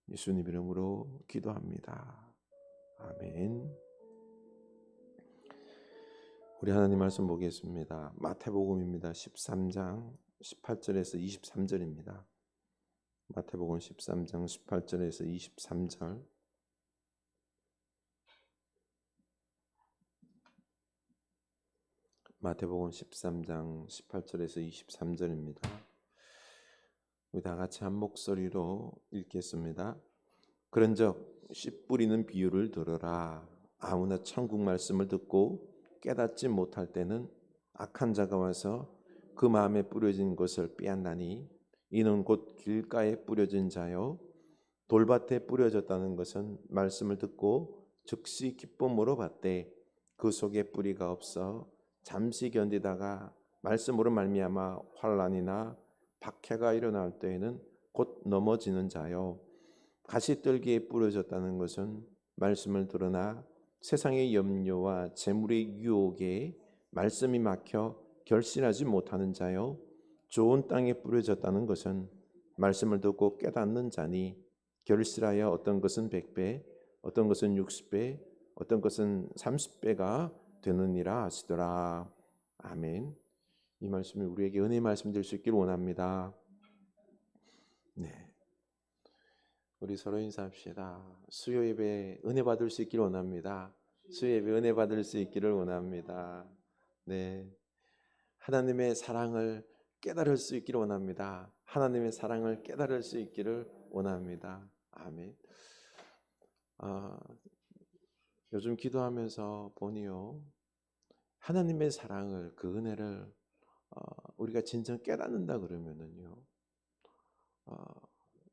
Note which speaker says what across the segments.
Speaker 1: 예수님 이름으로 기도합니다. 아멘. 우리 하나님 말씀 보겠습니다. 마태복음입니다. 13장 18절에서 23절입니다. 마태복음 13장 18절에서 23절. 마태복음 13장 18절에서 23절입니다. 우리 다 같이 한 목소리로 읽겠습니다. 그런즉 씨 뿌리는 비유를 들으라. 아무나 천국 말씀을 듣고 깨닫지 못할 때는 악한 자가 와서 그 마음에 뿌려진 것을 빼앗나니 이는 곧 길가에 뿌려진 자요 돌밭에 뿌려졌다는 것은 말씀을 듣고 즉시 기쁨으로 받되 그 속에 뿌리가 없어 잠시 견디다가 말씀으로 말미암아 환난이나 박해가 일어날 때에는 곧 넘어지는 자요 가시떨기에 뿌려졌다는 것은 말씀을 들으나 세상의 염려와 재물의 유혹에 말씀이 막혀 결실하지 못하는 자요 좋은 땅에 뿌려졌다는 것은 말씀을 듣고 깨닫는 자니 결실하여 어떤 것은 100배, 어떤 것은 60배, 어떤 것은 30배가 되느니라 하시더라. 아멘. 이 말씀이 우리에게 은혜의 말씀 될 수 있기를 원합니다. 네, 우리 서로 인사합시다. 수요 예배 은혜 받을 수 있기를 원합니다. 수요 예배 은혜 받을 수 있기를 원합니다. 네, 하나님의 사랑을 깨달을 수 있기를 원합니다. 하나님의 사랑을 깨달을 수 있기를 원합니다. 아멘. 요즘 기도하면서 보니요, 하나님의 사랑을, 그 은혜를 우리가 진정 깨닫는다 그러면은요,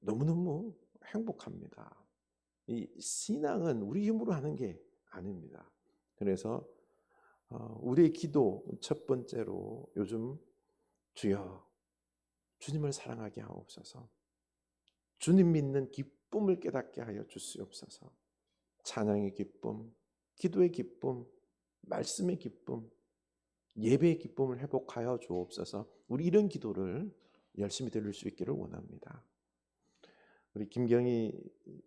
Speaker 1: 너무너무 행복합니다. 이 신앙은 우리 힘으로 하는 게 아닙니다. 그래서 우리의 기도 첫 번째로 요즘 주여 주님을 사랑하게 하옵소서, 주님 믿는 기쁨을 깨닫게 하여 주시옵소서, 찬양의 기쁨, 기도의 기쁨, 말씀의 기쁨, 예배의 기쁨을 회복하여 주옵소서. 우리 이런 기도를 열심히 드릴 수 있기를 원합니다. 우리 김경희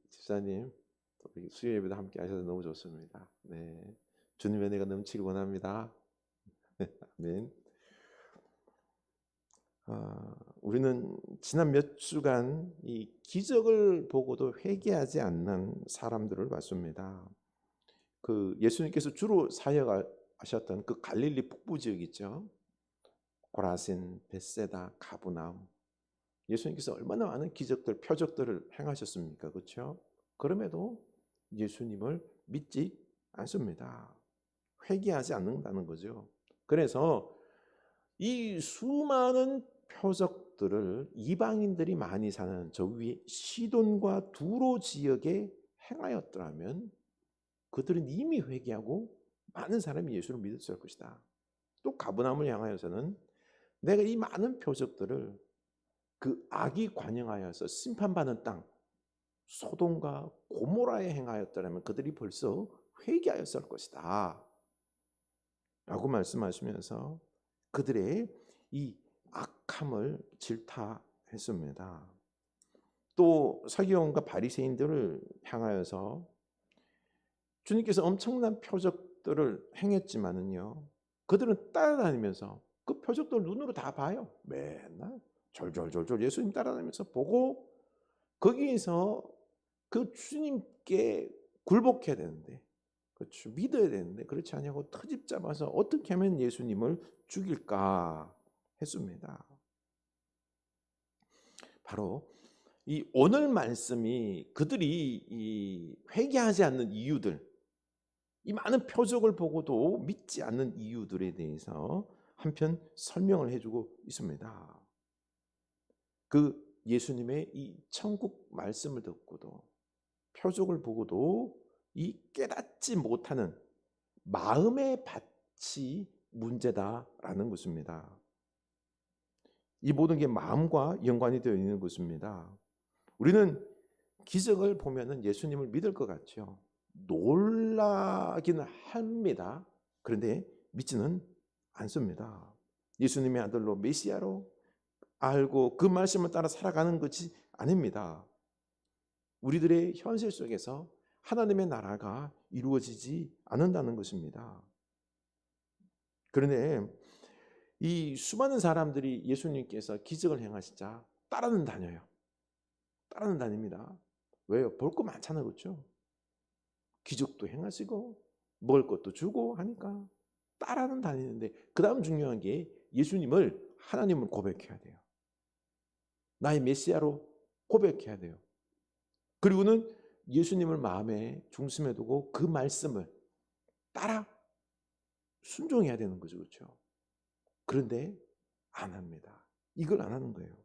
Speaker 1: 집사님 우리 수요 예배도 함께 하셔서 너무 좋습니다. 네, 주님의 은혜가 넘치길 원합니다. 아멘. 우리는 지난 몇 주간 이 기적을 보고도 회개하지 않는 사람들을 봤습니다. 그 예수님께서 주로 사역하셨던 그 갈릴리 북부 지역 있죠. 고라신, 벳세다, 가브나움. 예수님께서 얼마나 많은 기적들, 표적들을 행하셨습니까? 그렇죠? 그럼에도 예수님을 믿지 않습니다. 회개하지 않는다는 거죠. 그래서 이 수많은 표적들을 이방인들이 많이 사는 저 위에 시돈과 두로 지역에 행하였더라면 그들은 이미 회개하고 많은 사람이 예수를 믿었을 것이다. 또 가브나움을 향하여서는 내가 이 많은 표적들을 그 악이 관영하여서 심판받는 땅 소돔과 고모라에 행하였더라면 그들이 벌써 회개하였을 것이다 라고 말씀하시면서 그들의 이 악함을 질타했습니다. 또 서기관과 바리새인들을 향하여서 주님께서 엄청난 표적들을 행했지만은요, 그들은 따라다니면서 그 표적들을 눈으로 다 봐요. 맨날 졸졸졸졸 예수님 따라다니면서 보고 거기에서 그 주님께 굴복해야 되는데, 그렇죠, 믿어야 되는데 그렇지 않냐고 트집 잡아서 어떻게 하면 예수님을 죽일까 했습니다. 바로 이 오늘 말씀이 그들이 이 회개하지 않는 이유들, 이 많은 표적을 보고도 믿지 않는 이유들에 대해서 한편 설명을 해주고 있습니다. 그 예수님의 이 천국 말씀을 듣고도 표적을 보고도 이 깨닫지 못하는 마음의 밭이 문제다라는 것입니다. 이 모든 게 마음과 연관이 되어 있는 것입니다. 우리는 기적을 보면은 예수님을 믿을 것 같죠. 놀라기는 합니다. 그런데 믿지는 않습니다. 예수님의 아들로 메시아로 알고 그 말씀을 따라 살아가는 것이 아닙니다. 우리들의 현실 속에서 하나님의 나라가 이루어지지 않는다는 것입니다. 그런데 이 수많은 사람들이 예수님께서 기적을 행하시자 따라는 다녀요. 따라는 다닙니다. 왜요? 볼 거 많잖아요. 그렇죠? 기적도 행하시고 먹을 것도 주고 하니까 따라는 다니는데, 그 다음 중요한 게 예수님을, 하나님을 고백해야 돼요. 나의 메시아로 고백해야 돼요. 그리고는 예수님을 마음에 중심에 두고 그 말씀을 따라 순종해야 되는 거죠. 그렇죠? 그런데 안 합니다. 이걸 안 하는 거예요.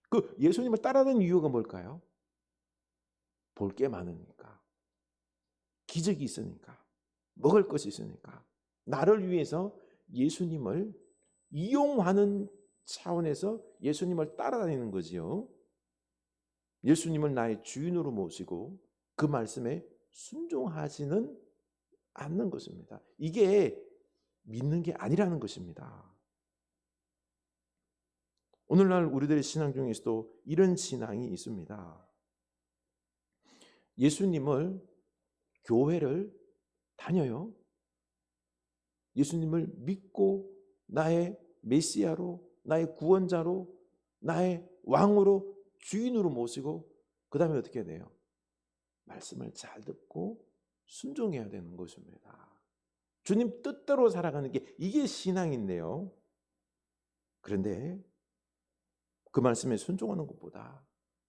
Speaker 1: 그 예수님을 따라가는 이유가 뭘까요? 볼 게 많으니까, 기적이 있으니까, 먹을 것이 있으니까, 나를 위해서 예수님을 이용하는 차원에서 예수님을 따라다니는 거지요. 예수님을 나의 주인으로 모시고 그 말씀에 순종하지는 않는 것입니다. 이게 믿는 게 아니라는 것입니다. 오늘날 우리들의 신앙 중에서도 이런 신앙이 있습니다. 예수님을, 교회를 다녀요. 예수님을 믿고 나의 메시아로, 나의 구원자로, 나의 왕으로, 주인으로 모시고 그 다음에 어떻게 해야 돼요? 말씀을 잘 듣고 순종해야 되는 것입니다. 주님 뜻대로 살아가는 게 이게 신앙인데요. 그런데 그 말씀에 순종하는 것보다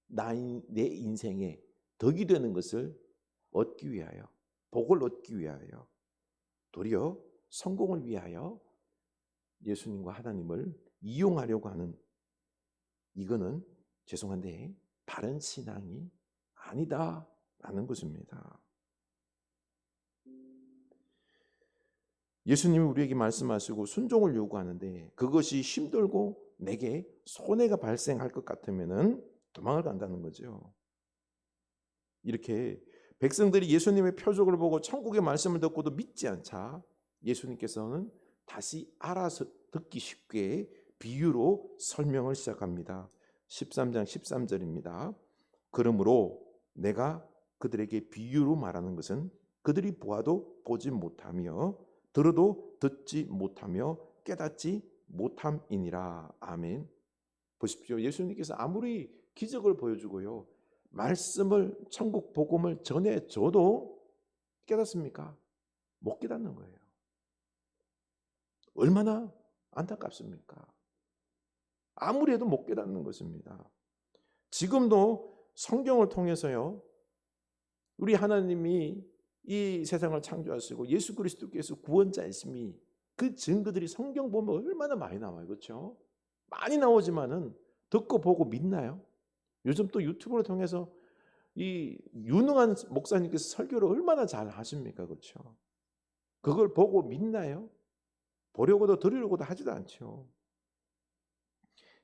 Speaker 1: 내 인생에 덕이 되는 것을 얻기 위하여, 복을 얻기 위하여, 도리어 성공을 위하여 예수님과 하나님을 이용하려고 하는, 이거는 죄송한데 바른 신앙이 아니다라는 것입니다. 예수님이 우리에게 말씀하시고 순종을 요구하는데 그것이 힘들고 내게 손해가 발생할 것 같으면은 도망을 간다는 거죠. 이렇게 백성들이 예수님의 표적을 보고 천국의 말씀을 듣고도 믿지 않자 예수님께서는 다시 알아서 듣기 쉽게 비유로 설명을 시작합니다. 13장 13절입니다. 그러므로 내가 그들에게 비유로 말하는 것은 그들이 보아도 보지 못하며 들어도 듣지 못하며 깨닫지 못함이니라. 아멘. 보십시오. 예수님께서 아무리 기적을 보여주고요, 말씀을, 천국 복음을 전해줘도 깨닫습니까? 못 깨닫는 거예요. 얼마나 안타깝습니까? 아무리 해도 못 깨닫는 것입니다. 지금도 성경을 통해서요, 우리 하나님이 이 세상을 창조하시고 예수 그리스도께서 구원자이심이, 그 증거들이 성경 보면 얼마나 많이 나와요. 그렇죠? 많이 나오지만은 듣고 보고 믿나요? 요즘 또 유튜브를 통해서 이 유능한 목사님께서 설교를 얼마나 잘 하십니까? 그렇죠? 그걸 보고 믿나요? 보려고도 들으려고도 하지도 않죠.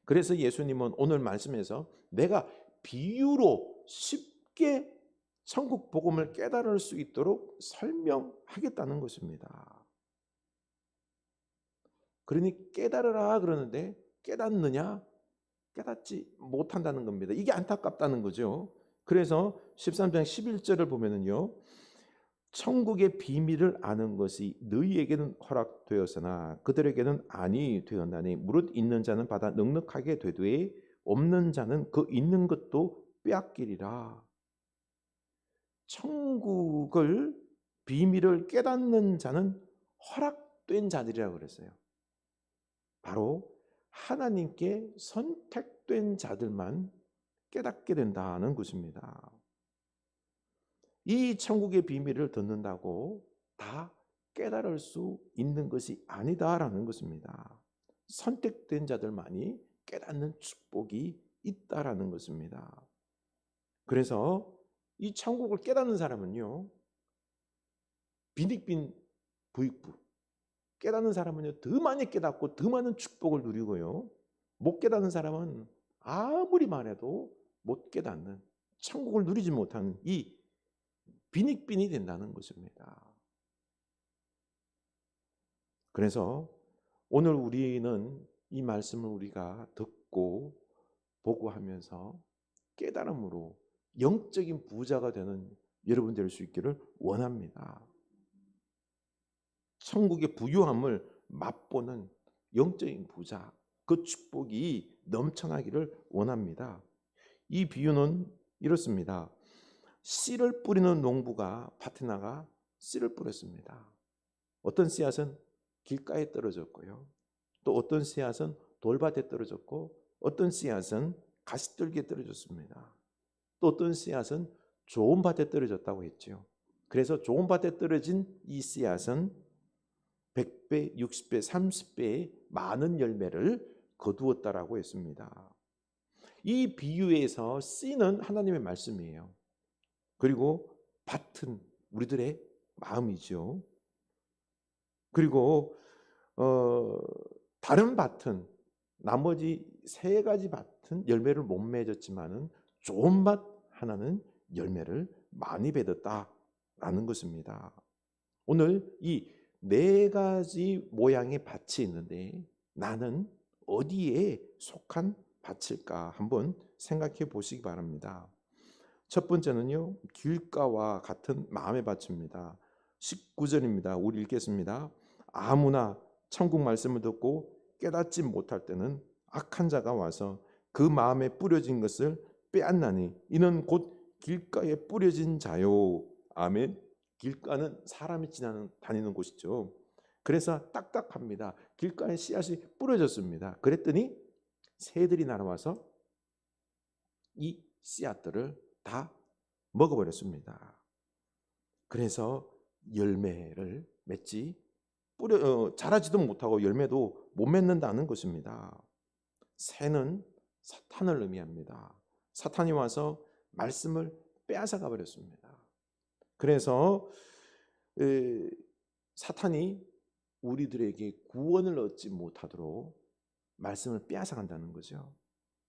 Speaker 1: 그래서 예수님은 오늘 말씀에서 내가 비유로 쉽게 천국 복음을 깨달을 수 있도록 설명하겠다는 것입니다. 그러니 깨달으라 그러는데 깨닫느냐? 깨닫지 못한다는 겁니다. 이게 안타깝다는 거죠. 그래서 13장 11절을 보면은요, 천국의 비밀을 아는 것이 너희에게는 허락되었으나 그들에게는 아니 되었나니 무릇 있는 자는 받아 넉넉하게 되되 없는 자는 그 있는 것도 빼앗기리라. 천국을, 비밀을 깨닫는 자는 허락된 자들이라고 그랬어요. 바로 하나님께 선택된 자들만 깨닫게 된다는 것입니다. 이 천국의 비밀을 듣는다고 다 깨달을 수 있는 것이 아니다라는 것입니다. 선택된 자들만이 깨닫는 축복이 있다라는 것입니다. 그래서 이 천국을 깨닫는 사람은요, 빈익빈 부익부, 깨닫는 사람은요 더 많이 깨닫고 더 많은 축복을 누리고요, 못 깨닫는 사람은 아무리 말해도 못 깨닫는, 천국을 누리지 못하는 이 빈익빈이 된다는 것입니다. 그래서 오늘 우리는 이 말씀을 우리가 듣고 보고 하면서 깨달음으로 영적인 부자가 되는 여러분 될 수 있기를 원합니다. 천국의 부유함을 맛보는 영적인 부자, 그 축복이 넘쳐나기를 원합니다. 이 비유는 이렇습니다. 씨를 뿌리는 농부가 밭에 나가 씨를 뿌렸습니다. 어떤 씨앗은 길가에 떨어졌고요. 또 어떤 씨앗은 돌밭에 떨어졌고 어떤 씨앗은 가시떨기에 떨어졌습니다. 또 어떤 씨앗은 좋은 밭에 떨어졌다고 했죠. 그래서 좋은 밭에 떨어진 이 씨앗은 100배, 60배, 30배의 많은 열매를 거두었다라고 했습니다. 이 비유에서 씨는 하나님의 말씀이에요. 그리고 밭은 우리들의 마음이죠. 그리고 다른 밭은 나머지 세 가지 밭은 열매를 못 맺었지만은 좋은 밭 하나는 열매를 많이 맺었다라는 것입니다. 오늘 이 네 가지 모양의 밭이 있는데 나는 어디에 속한 밭일까 한번 생각해 보시기 바랍니다. 첫 번째는요, 길가와 같은 마음의 밭입니다. 19절입니다. 우리 읽겠습니다. 아무나 천국 말씀을 듣고 깨닫지 못할 때는 악한 자가 와서 그 마음에 뿌려진 것을 빼앗나니 이는 곧 길가에 뿌려진 자요. 아멘. 길가는 사람이 다니는 곳이죠. 그래서 딱딱합니다. 길가에 씨앗이 뿌려졌습니다. 그랬더니 새들이 날아와서 이 씨앗들을 다 먹어버렸습니다. 그래서 열매를 맺지 자라지도 못하고 열매도 못 맺는다는 것입니다. 새는 사탄을 의미합니다. 사탄이 와서 말씀을 빼앗아가 버렸습니다. 그래서 사탄이 우리들에게 구원을 얻지 못하도록 말씀을 빼앗아간다는 거죠.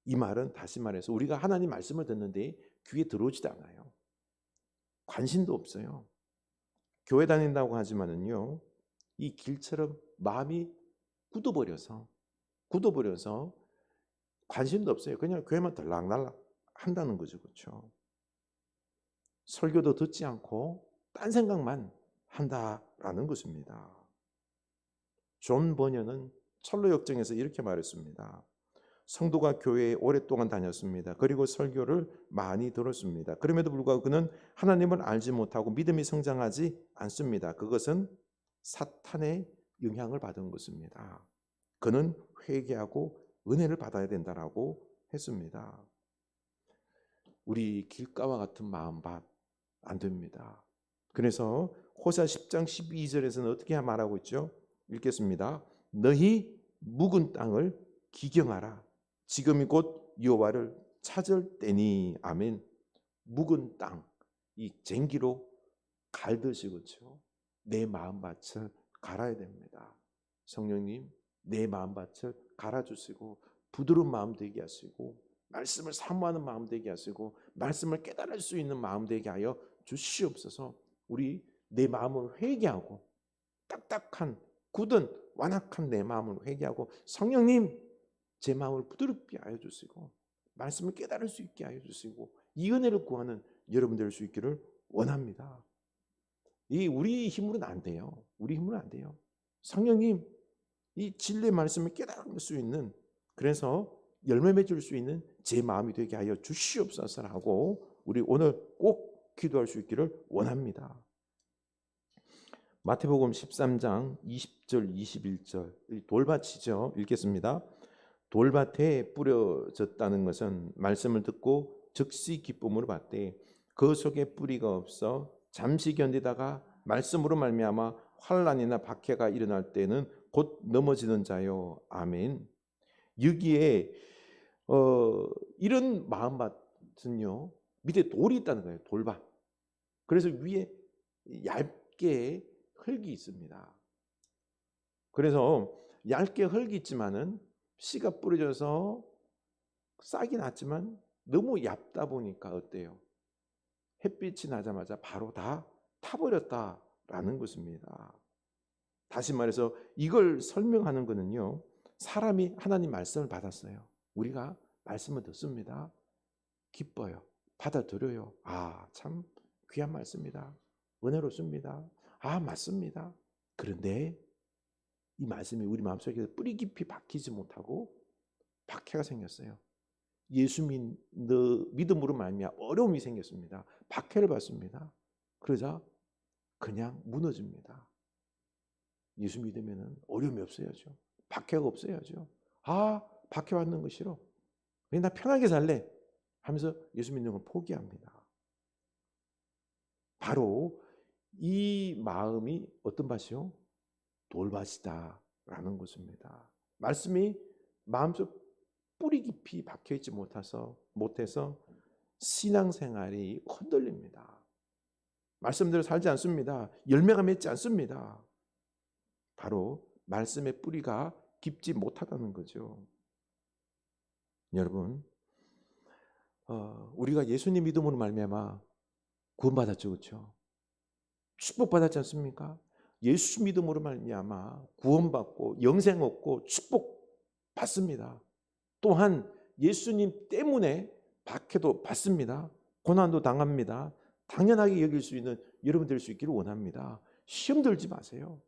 Speaker 1: 이 말은 다시 말해서 우리가 하나님 말씀을 듣는데 귀에 들어오지도 않아요. 관심도 없어요. 교회 다닌다고 하지만은요, 이 길처럼 마음이 굳어버려서 관심도 없어요. 그냥 교회만 들락날락 한다는 거죠. 그렇죠? 설교도 듣지 않고 딴 생각만 한다라는 것입니다. 존 버녀는 철로 역정에서 이렇게 말했습니다. 성도가 교회에 오랫동안 다녔습니다. 그리고 설교를 많이 들었습니다. 그럼에도 불구하고 그는 하나님을 알지 못하고 믿음이 성장하지 않습니다. 그것은 사탄의 영향을 받은 것입니다. 그는 회개하고 은혜를 받아야 된다라고 했습니다. 우리 길가와 같은 마음밭 안 됩니다. 그래서 호사 10장 12절에서는 어떻게 말하고 있죠? 읽겠습니다. 너희 묵은 땅을 기경하라. 지금이 곧 여호와를 찾을 때니. 아멘. 묵은 땅, 이 쟁기로 갈듯이 그렇죠. 내 마음밭을 갈아야 됩니다. 성령님, 내 마음밭을 갈아주시고 부드러운 마음 되게 하시고 말씀을 사모하는 마음 되게 하시고 말씀을 깨달을 수 있는 마음 되게 하여 주시옵소서. 우리 내 마음을 회개하고 딱딱한 굳은 완악한 내 마음을 회개하고 성령님 제 마음을 부드럽게 하여 주시고 말씀을 깨달을 수 있게 하여 주시고 이 은혜를 구하는 여러분 될 수 있기를 원합니다. 이 우리 힘으로는 안 돼요. 우리 힘으로는 안 돼요. 성령님 이 진리의 말씀을 깨달을 수 있는, 그래서 열매 맺을 수 있는 제 마음이 되게 하여 주시옵소서라고 우리 오늘 꼭 기도할 수 있기를 원합니다. 마태복음 13장 20절 21절 돌밭이죠. 읽겠습니다. 돌밭에 뿌려졌다는 것은 말씀을 듣고 즉시 기쁨으로 받되 그 속에 뿌리가 없어 잠시 견디다가 말씀으로 말미암아 환난이나 박해가 일어날 때는 곧 넘어지는 자요. 아멘. 여기에 이런 마음밭은요 밑에 돌이 있다는 거예요. 돌밭. 그래서 위에 얇게 흙이 있습니다. 그래서 얇게 흙이 있지만은 씨가 뿌려져서 싹이 났지만 너무 얇다 보니까 어때요? 햇빛이 나자마자 바로 다 타버렸다라는 것입니다. 다시 말해서 이걸 설명하는 것은요, 사람이 하나님 말씀을 받았어요. 우리가 말씀을 듣습니다. 기뻐요. 받아들여요. 아, 참 귀한 말씀이다. 은혜롭습니다. 아, 맞습니다. 그런데 이 말씀이 우리 마음속에 뿌리 깊이 박히지 못하고 박해가 생겼어요. 예수 믿음으로 말미암아 어려움이 생겼습니다. 박해를 받습니다. 그러자 그냥 무너집니다. 예수 믿으면 어려움이 없어야죠. 박해가 없어야죠. 아, 박해받는 거 싫어. 나 편하게 살래 하면서 예수 믿는 걸 포기합니다. 바로 이 마음이 어떤 밭이요? 돌밭이다라는 것입니다. 말씀이 마음속 뿌리 깊이 박혀있지 못해서 신앙생활이 흔들립니다. 말씀대로 살지 않습니다. 열매가 맺지 않습니다. 바로 말씀의 뿌리가 깊지 못하다는 거죠. 여러분, 우리가 예수님 믿음으로 말미암아 구원받았죠, 그렇죠? 축복받았지 않습니까? 예수 믿음으로 말미암아 구원받고 영생 얻고 축복받습니다. 또한 예수님 때문에 박해도 받습니다. 고난도 당합니다. 당연하게 여길 수 있는 여러분 될 수 있기를 원합니다. 시험 들지 마세요.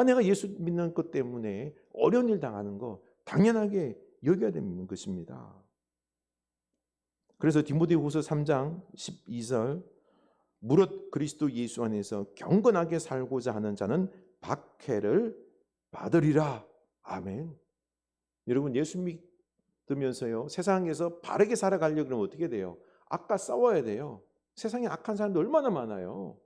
Speaker 1: 내가 예수 믿는 것 때문에 어려운 일 당하는 거 당연하게 여겨야 되는 것입니다. 그래서 디모데후서 3장 12절 무릇 그리스도 예수 안에서 경건하게 살고자 하는 자는 박해를 받으리라. 아멘. 여러분, 예수 믿으면서요, 세상에서 바르게 살아가려고 그러면 어떻게 돼요? 악과 싸워야 돼요. 세상에 악한 사람들 얼마나 많아요.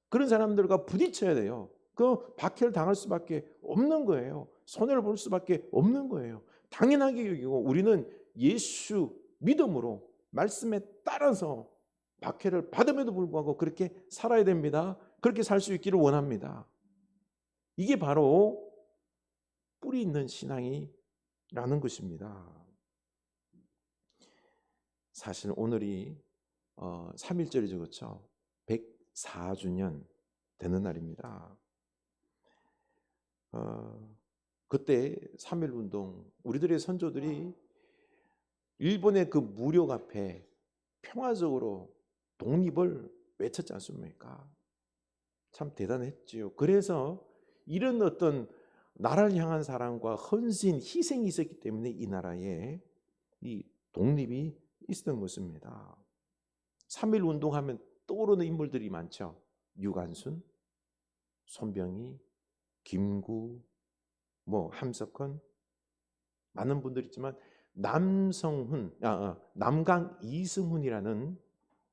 Speaker 1: 그런 사람들과 부딪혀야 돼요. 그 박해를 당할 수밖에 없는 거예요. 손해를 볼 수밖에 없는 거예요. 당연하게 여기고 우리는 예수 믿음으로 말씀에 따라서 박해를 받음에도 불구하고 그렇게 살아야 됩니다. 그렇게 살 수 있기를 원합니다. 이게 바로 뿌리 있는 신앙이라는 것입니다. 사실 오늘이 3.1절이죠, 그렇죠? 104주년 되는 날입니다. 그때 3.1운동 우리들의 선조들이 일본의 그 무력 앞에 평화적으로 독립을 외쳤지 않습니까? 참 대단했지요. 그래서 이런 어떤 나라를 향한 사랑과 헌신, 희생이 있었기 때문에 이 나라에 이 독립이 있었던 것입니다. 3.1 운동하면 떠오르는 인물들이 많죠. 유관순, 손병희, 김구, 함석헌, 많은 분들이 있지만 남강 이승훈이라는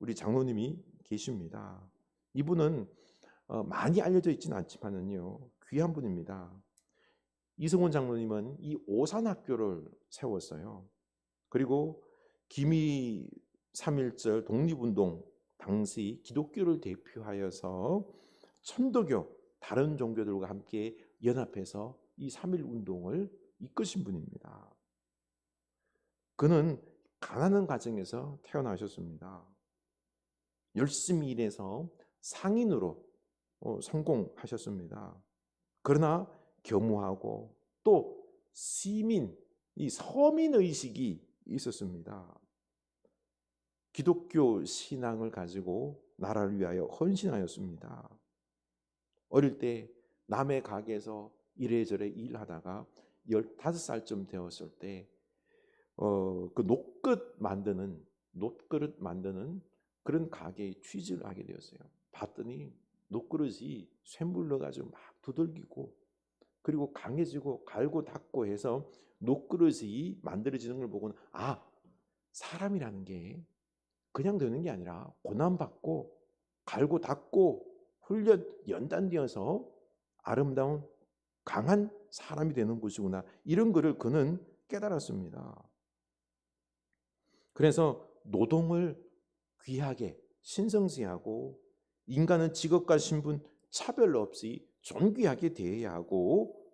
Speaker 1: 우리 장로님이 계십니다. 이분은 많이 알려져 있지는 않지만은요, 귀한 분입니다. 이승훈 장로님은 이 오산학교를 세웠어요. 그리고 김이 3.1절 독립운동 당시 기독교를 대표하여서 천도교 다른 종교들과 함께 연합해서 이 3.1 운동을 이끄신 분입니다. 그는 가난한 가정에서 태어나셨습니다. 열심히 일해서 상인으로 성공하셨습니다. 그러나 겸허하고 또 서민의식이 있었습니다. 기독교 신앙을 가지고 나라를 위하여 헌신하였습니다. 어릴 때 남의 가게에서 이래저래 일하다가 15살쯤 되었을 때 그 노릇 만드는 그런 가게에 취직을 하게 되었어요. 봤더니 노릇이 쇳물 넣어가지고 막 두들기고 그리고 강해지고 갈고 닦고 해서 노릇이 만들어지는 걸 보고는 사람이라는 게 그냥 되는 게 아니라 고난받고 갈고 닦고 훈련 연단되어서 아름다운 강한 사람이 되는 것이구나. 이런 것을 그는 깨달았습니다. 그래서 노동을 귀하게 신성시하고 인간은 직업과 신분 차별 없이 존귀하게 대해야 하고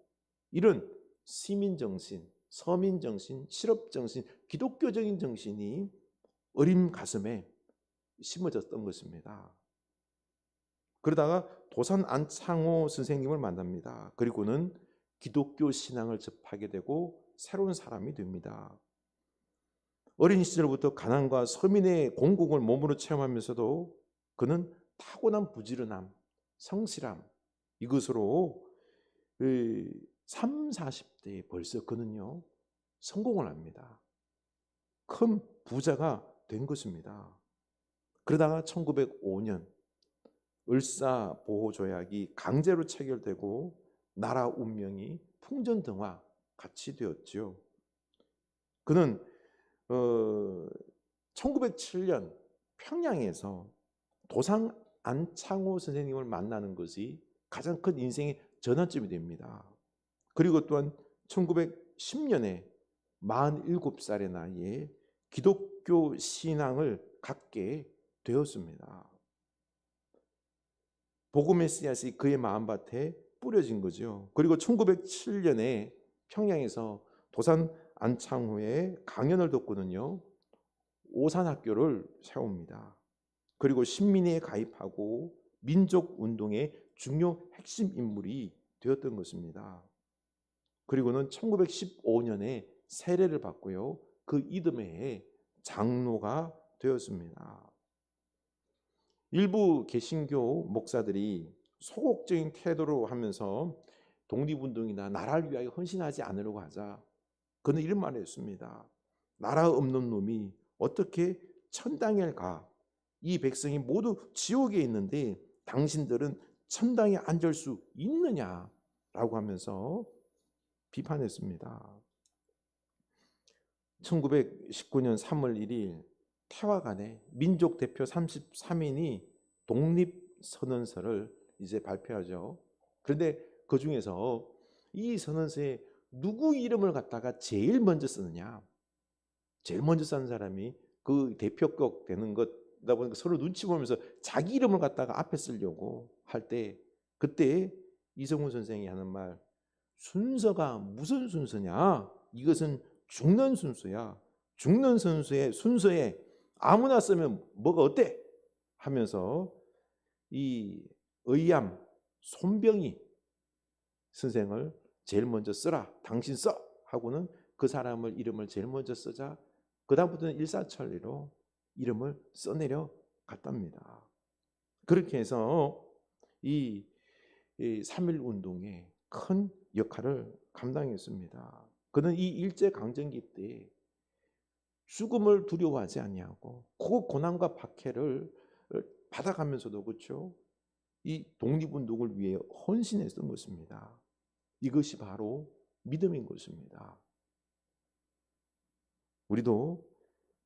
Speaker 1: 이런 시민정신, 서민정신, 실업정신, 기독교적인 정신이 어린 가슴에 심어졌던 것입니다. 그러다가 도산 안창호 선생님을 만납니다. 그리고는 기독교 신앙을 접하게 되고 새로운 사람이 됩니다. 어린 시절부터 가난과 서민의 공공을 몸으로 체험하면서도 그는 타고난 부지런함, 성실함 이것으로 30, 40대에 벌써 그는요 성공을 합니다. 큰 부자가 된 것입니다. 그러다가 1905년 을사보호조약이 강제로 체결되고 나라 운명이 풍전등화 같이 되었죠. 그는 1907년 평양에서 도산 안창호 선생님을 만나는 것이 가장 큰 인생의 전환점이 됩니다. 그리고 또한 1910년에 47살의 나이에 기독교 신앙을 갖게 되었습니다. 복음의 씨앗이 그의 마음밭에 뿌려진 거죠. 그리고 1907년에 평양에서 도산 안창호의 강연을 듣고는요 오산학교를 세웁니다. 그리고 신민회에 가입하고 민족운동의 중요 핵심 인물이 되었던 것입니다. 그리고는 1915년에 세례를 받고요 그 이듬해에 장로가 되었습니다. 일부 개신교 목사들이 소극적인 태도로 하면서 독립운동이나 나라를 위하여 헌신하지 않으려고 하자 그는 이런 말을 했습니다. 나라 없는 놈이 어떻게 천당에 가? 이 백성이 모두 지옥에 있는데 당신들은 천당에 앉을 수 있느냐라고 하면서 비판했습니다. 1919년 3월 1일 태화간에 민족 대표 33인이 독립선언서를 이제 발표하죠. 그런데 그 중에서 이 선언서에 누구 이름을 갖다가 제일 먼저 쓰느냐, 제일 먼저 쓰는 사람이 그 대표격 되는 것다 보니까 서로 눈치 보면서 자기 이름을 갖다가 앞에 쓰려고 할 때 그때 이성훈 선생이 하는 말, 순서가 무슨 순서냐, 이것은 죽는 순서야. 죽는 순서에 아무나 쓰면 뭐가 어때? 하면서 이 의암 손병희 선생을 제일 먼저 쓰라. 당신 써! 하고는 그 사람을 이름을 제일 먼저 쓰자 그 다음부터는 일사천리로 이름을 써내려 갔답니다. 그렇게 해서 이 3.1운동에 큰 역할을 감당했습니다. 그는 이 일제강점기 때 죽음을 두려워하지 아니하고 그 고난과 박해를 받아가면서도 그렇죠. 이 독립운동을 위해 헌신했던 것입니다. 이것이 바로 믿음인 것입니다. 우리도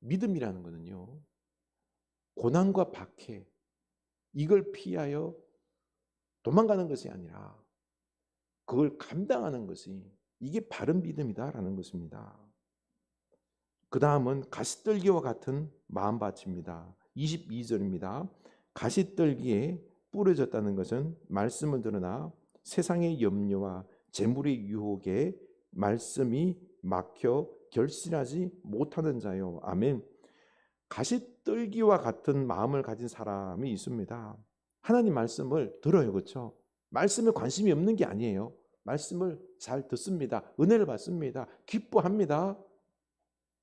Speaker 1: 믿음이라는 것은요, 고난과 박해 이걸 피하여 도망가는 것이 아니라 그걸 감당하는 것이 이게 바른 믿음이다라는 것입니다. 그 다음은 가시떨기와 같은 마음밭입니다. 22절입니다. 가시떨기에 뿌려졌다는 것은 말씀을 들으나 세상의 염려와 재물의 유혹에 말씀이 막혀 결실하지 못하는 자요. 아멘. 가시떨기와 같은 마음을 가진 사람이 있습니다. 하나님 말씀을 들어요. 그렇죠? 말씀에 관심이 없는 게 아니에요. 말씀을 잘 듣습니다. 은혜를 받습니다. 기뻐합니다.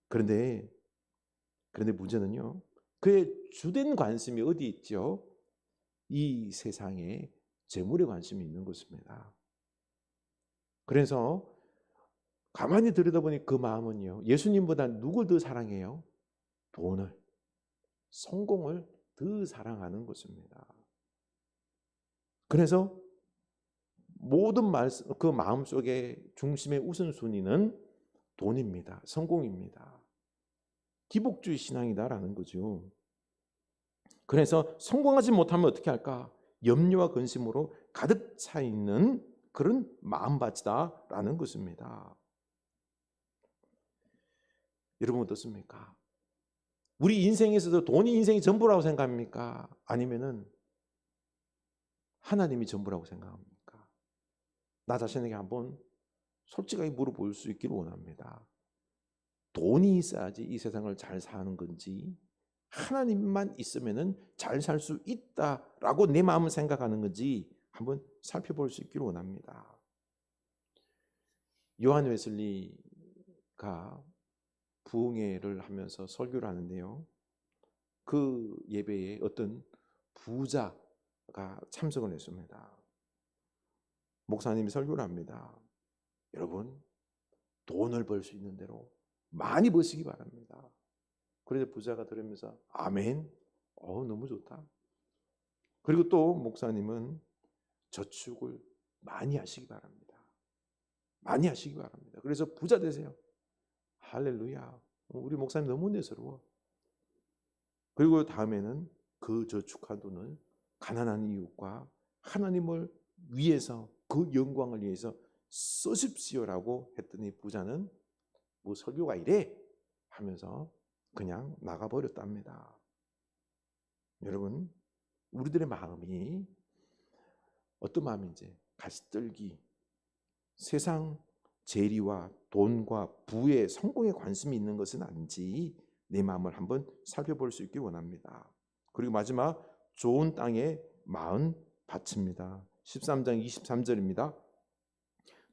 Speaker 1: 그런데 문제는요, 그의 주된 관심이 어디 있죠? 이 세상에 재물에 관심이 있는 것입니다. 그래서 가만히 들여다보니 그 마음은요, 예수님보다 누굴 더 사랑해요? 돈을, 성공을 더 사랑하는 것입니다. 그래서 모든 말씀, 그 마음속에 중심의 우선순위는 돈입니다. 성공입니다. 기복주의 신앙이다라는 거죠. 그래서 성공하지 못하면 어떻게 할까? 염려와 근심으로 가득 차 있는 그런 마음밭이다라는 것입니다. 여러분 어떻습니까? 우리 인생에서도 돈이 인생이 전부라고 생각합니까? 아니면은 하나님이 전부라고 생각합니까? 나 자신에게 한번 솔직하게 물어볼 수 있기를 원합니다. 돈이 있어야지 이 세상을 잘 사는 건지, 하나님만 있으면은 잘 살 수 있다라고 내 마음을 생각하는 건지 한번 살펴볼 수 있기를 원합니다. 요한 웨슬리가 부흥회를 하면서 설교를 하는데요. 그 예배에 어떤 부자가 참석을 했습니다. 목사님이 설교를 합니다. 여러분, 돈을 벌 수 있는 대로 많이 버시기 바랍니다. 그래서 부자가 들으면서 아멘, 너무 좋다. 그리고 또 목사님은 저축을 많이 하시기 바랍니다. 많이 하시기 바랍니다. 그래서 부자 되세요. 할렐루야. 우리 목사님 너무 은혜스러워. 그리고 다음에는 그 저축한 돈을 가난한 이웃과 하나님을 위해서, 그 영광을 위해서 쓰십시오라고 했더니 부자는 뭐 설교가 이래 하면서 그냥 나가버렸답니다. 여러분, 우리들의 마음이 어떤 마음인지, 가시떨기, 세상 재리와 돈과 부의 성공에 관심이 있는 것은 아닌지 내 마음을 한번 살펴볼 수 있길 원합니다. 그리고 마지막, 좋은 땅에 마음 바칩니다. 13장 23절입니다.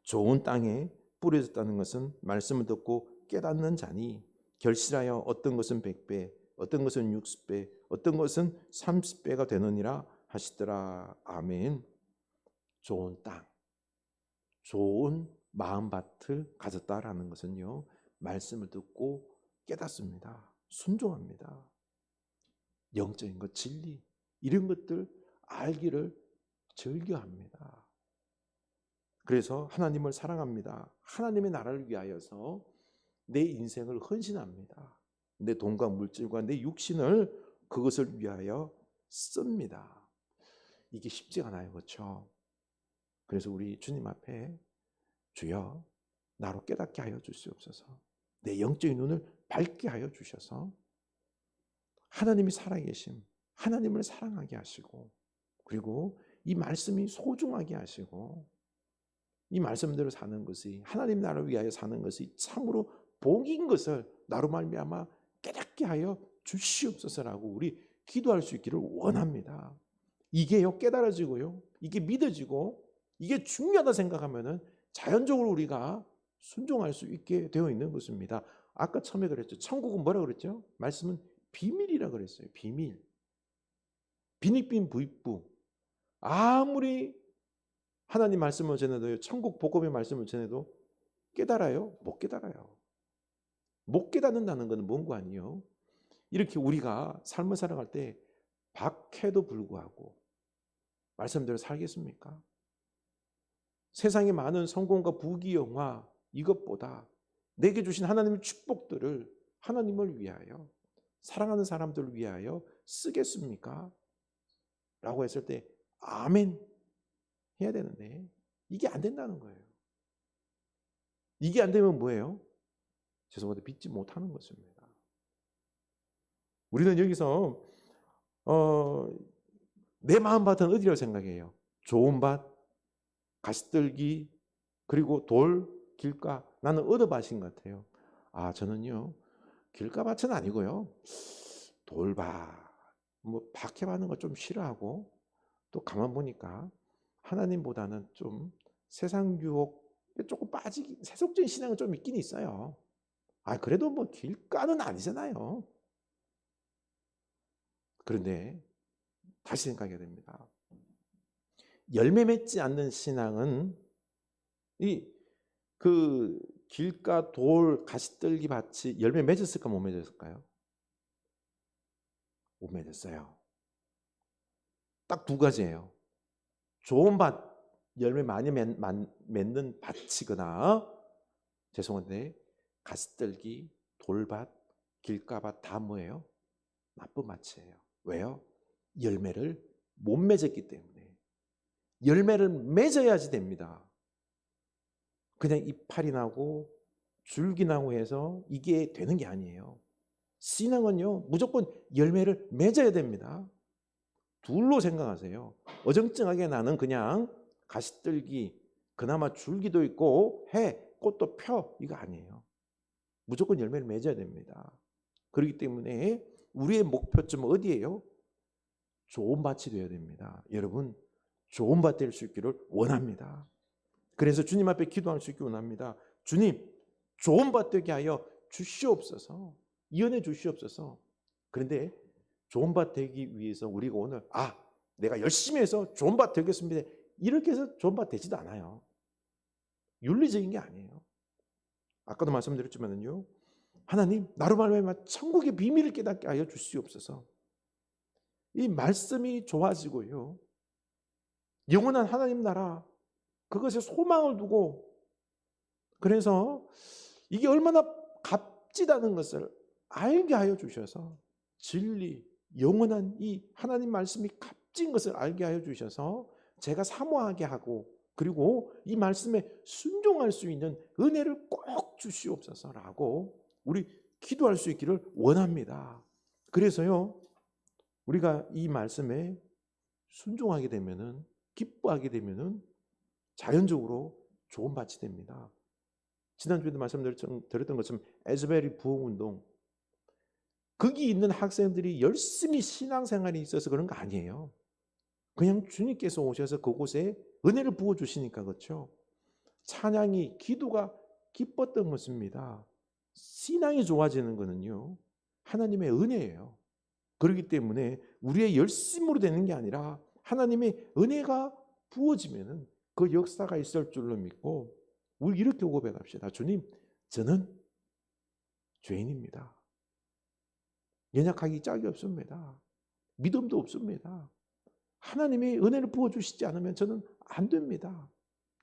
Speaker 1: 좋은 땅에 뿌려졌다는 것은 말씀을 듣고 깨닫는 자니 결실하여 어떤 것은 100배, 어떤 것은 60배, 어떤 것은 30배가 되느니라 하시더라. 아멘. 좋은 땅, 좋은 마음밭을 가졌다라는 것은요, 말씀을 듣고 깨닫습니다. 순종합니다. 영적인 것, 진리, 이런 것들 알기를 즐겨합니다. 그래서 하나님을 사랑합니다. 하나님의 나라를 위하여서 내 인생을 헌신합니다. 내 돈과 물질과 내 육신을 그것을 위하여 씁니다. 이게 쉽지가 않아요. 그렇죠? 그래서 우리 주님 앞에 주여, 나로 깨닫게 하여 주시옵소서. 내 영적인 눈을 밝게 하여 주셔서 하나님이 살아계심, 하나님을 사랑하게 하시고, 그리고 이 말씀이 소중하게 하시고, 이 말씀대로 사는 것이, 하나님 나라를 위하여 사는 것이 참으로 복인 것을 나로 말미암아 깨닫게 하여 주시옵소서라고 우리 기도할 수 있기를 원합니다. 이게요, 깨달아지고요, 이게 믿어지고, 이게 중요하다 생각하면은 자연적으로 우리가 순종할 수 있게 되어 있는 것입니다. 아까 처음에 그랬죠. 천국은 뭐라 그랬죠? 말씀은 비밀이라 그랬어요. 비밀. 비닉빈 부익부. 아무리 하나님 말씀을 전해도요, 천국 복음의 말씀을 전해도 깨달아요? 못 깨달아요. 못 깨닫는다는 것은 뭔가 아니에요. 이렇게 우리가 삶을 살아갈 때 박해도 불구하고 말씀대로 살겠습니까? 세상의 많은 성공과 부귀영화, 이것보다 내게 주신 하나님의 축복들을 하나님을 위하여, 사랑하는 사람들을 위하여 쓰겠습니까? 라고 했을 때 아멘 해야 되는데 이게 안 된다는 거예요. 이게 안 되면 뭐예요? 죄송한데 믿지 못하는 것입니다. 우리는 여기서 내 마음밭은 어디라고 생각해요? 좋은 밭, 가시떨기, 그리고 돌, 길가. 나는 얻어밭인 것 같아요. 저는요, 길가밭은 아니고요, 돌밭, 뭐 박해받는 거 좀 싫어하고, 또 가만 보니까 하나님보다는 좀 세상 유혹에 조금 빠지기, 세속적인 신앙은 좀 있긴 있어요. 그래도 뭐 길가는 아니잖아요. 그런데 다시 생각해야 됩니다. 열매 맺지 않는 신앙은 그 길가, 돌, 가시떨기 밭이 열매 맺었을까 못 맺었을까요? 못 맺었어요. 딱 두 가지예요. 좋은 밭, 열매 많이 맺는 밭이거나, 죄송한데 가시떨기, 돌밭, 길가밭 다 뭐예요? 나쁜 밭이에요. 왜요? 열매를 못 맺었기 때문에. 열매를 맺어야지 됩니다. 그냥 이파리 나고 줄기 나고 해서 이게 되는 게 아니에요. 신앙은요, 무조건 열매를 맺어야 됩니다. 둘로 생각하세요. 어정쩡하게 나는 그냥 가시떨기, 그나마 줄기도 있고 해, 꽃도 펴, 이거 아니에요. 무조건 열매를 맺어야 됩니다. 그렇기 때문에 우리의 목표점은 어디예요? 좋은 밭이 되어야 됩니다. 여러분, 좋은 밭 될 수 있기를 원합니다. 그래서 주님 앞에 기도할 수 있기를 원합니다. 주님, 좋은 밭 되게 하여 주시옵소서. 이 은혜 주시옵소서. 그런데 좋은 밭 되기 위해서 우리가 오늘 내가 열심히 해서 좋은 밭 되겠습니다. 이렇게 해서 좋은 밭 되지도 않아요. 윤리적인 게 아니에요. 아까도 말씀드렸지만요. 하나님, 나로 말미암아 천국의 비밀을 깨닫게 하여 주시옵소서. 이 말씀이 좋아지고요. 영원한 하나님 나라, 그것에 소망을 두고, 그래서 이게 얼마나 값지다는 것을 알게 하여 주셔서 진리, 영원한 이 하나님 말씀이 값진 것을 알게 하여 주셔서 제가 사모하게 하고, 그리고 이 말씀에 순종할 수 있는 은혜를 꼭 주시옵소서라고 우리 기도할 수 있기를 원합니다. 그래서요, 우리가 이 말씀에 순종하게 되면은, 기뻐하게 되면은 자연적으로 좋은 밭이 됩니다. 지난주에도 말씀드렸던 것처럼 에스베리 부흥운동, 거기 있는 학생들이 열심히 신앙생활이 있어서 그런 거 아니에요. 그냥 주님께서 오셔서 그곳에 은혜를 부어주시니까 그렇죠. 찬양이, 기도가 기뻤던 것입니다. 신앙이 좋아지는 것은요, 하나님의 은혜예요. 그렇기 때문에 우리의 열심으로 되는 게 아니라 하나님의 은혜가 부어지면은 그 역사가 있을 줄로 믿고, 우리 이렇게 고백합시다. 주님, 저는 죄인입니다. 연약하기 짝이 없습니다. 믿음도 없습니다. 하나님이 은혜를 부어주시지 않으면 저는 안 됩니다.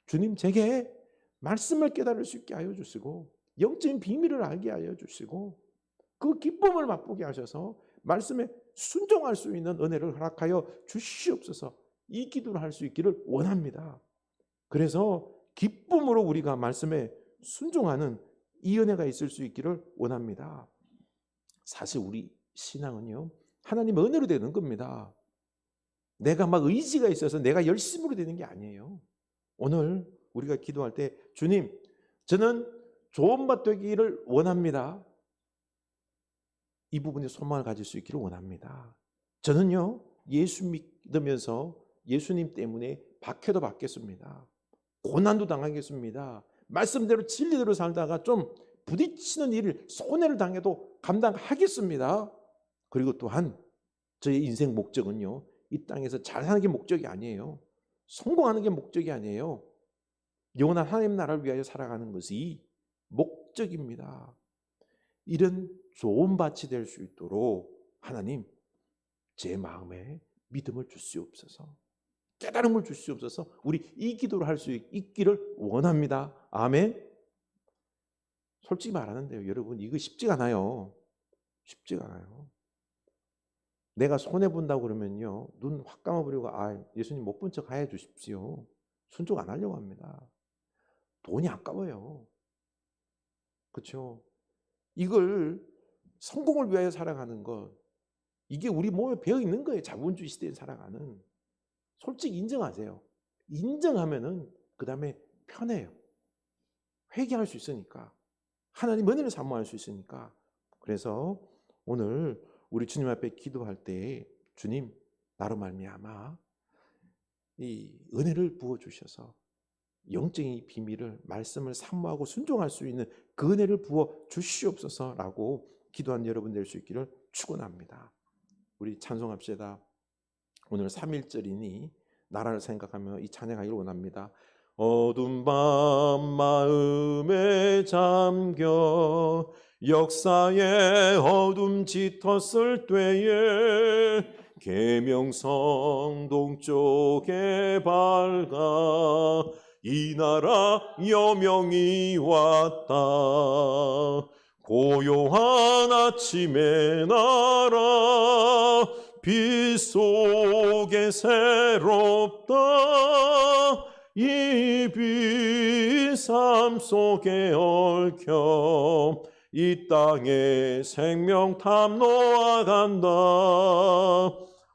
Speaker 1: 주님, 제게 말씀을 깨달을 수 있게 하여 주시고, 영적인 비밀을 알게 하여 주시고, 그 기쁨을 맛보게 하셔서 말씀에 순종할 수 있는 은혜를 허락하여 주시옵소서. 이 기도를 할 수 있기를 원합니다. 그래서 기쁨으로 우리가 말씀에 순종하는 이 은혜가 있을 수 있기를 원합니다. 사실 우리 신앙은요, 하나님의 은혜로 되는 겁니다. 내가 막 의지가 있어서 내가 열심으로 되는 게 아니에요. 오늘 우리가 기도할 때, 주님, 저는 좋은 밭 되기를 원합니다. 이 부분에 소망을 가질 수 있기를 원합니다. 저는요, 예수 믿으면서 예수님 때문에 박해도 받겠습니다. 고난도 당하겠습니다. 말씀대로 진리대로 살다가 좀 부딪히는 일을, 손해를 당해도 감당하겠습니다. 그리고 또한 저의 인생 목적은요, 이 땅에서 잘 사는 게 목적이 아니에요. 성공하는 게 목적이 아니에요. 영원한 하나님 나라를 위하여 살아가는 것이 목적입니다. 이런 좋은 밭이 될 수 있도록 하나님, 제 마음에 믿음을 주시옵소서. 깨달음을 주시옵소서. 우리 이 기도를 할 수 있기를 원합니다. 아멘. 솔직히 말하는데요, 여러분, 이거 쉽지가 않아요. 쉽지가 않아요. 내가 손해본다고 그러면요, 눈 확 감아버리고 예수님 못 본 척 해 주십시오. 순종 안 하려고 합니다. 돈이 아까워요. 그렇죠? 이걸 성공을 위하여 살아가는 것, 이게 우리 몸에 배어 있는 거예요. 자본주의 시대에 살아가는. 솔직히 인정하세요. 인정하면은 그 다음에 편해요. 회개할 수 있으니까. 하나님 은혜를 사모할 수 있으니까. 그래서 오늘 우리 주님 앞에 기도할 때, 주님, 나로 말미암아 이 은혜를 부어주셔서 영적인 비밀을, 말씀을 사모하고 순종할 수 있는 그 은혜를 부어 주시옵소서라고 기도한 여러분 될 수 있기를 축원합니다. 우리 찬송합시다. 오늘 3.1절이니 나라를 생각하며 이 찬양하기를 원합니다. 어두운 밤 마음에 잠겨 역사의 어둠 짙었을 때에 계명성 동쪽에 밝아 이 나라 여명이 왔다. 고요한 아침의 나라 빛 속에 새롭다. 이 빛 삶 속에 얽혀 이 땅에 생명 탐로와 간다.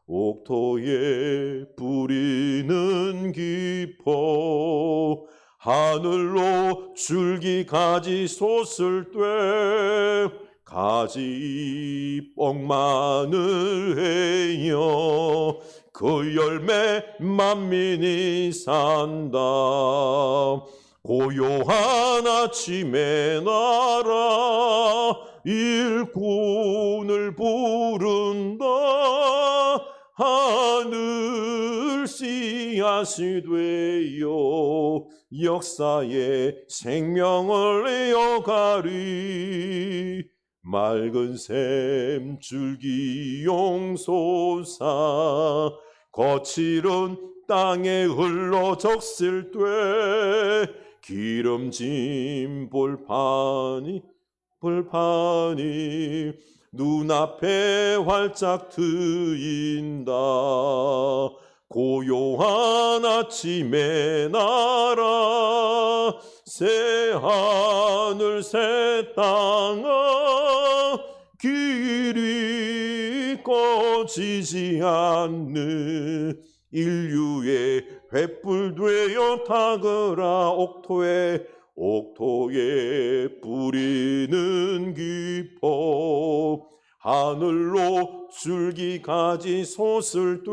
Speaker 1: 옥토에 뿌리는 깊어 하늘로 줄기 가지 솟을 때 가지 뽕마늘 헤여 그 열매 만민이 산다. 고요한 아침의 나라 일꾼을 부른다. 하늘 씨앗이 되어 역사의 생명을 이어가리. 맑은 샘 줄기 용솟아 거칠은 땅에 흘러 적실 때 기름진 불판이 눈앞에 활짝 트인다. 고요한 아침의 나라 새 하늘 새 땅아 길이 꺼지지 않는 인류의 횃불 되어 타거라. 옥토에 뿌리는 기포 하늘로 줄기 가지 솟을 때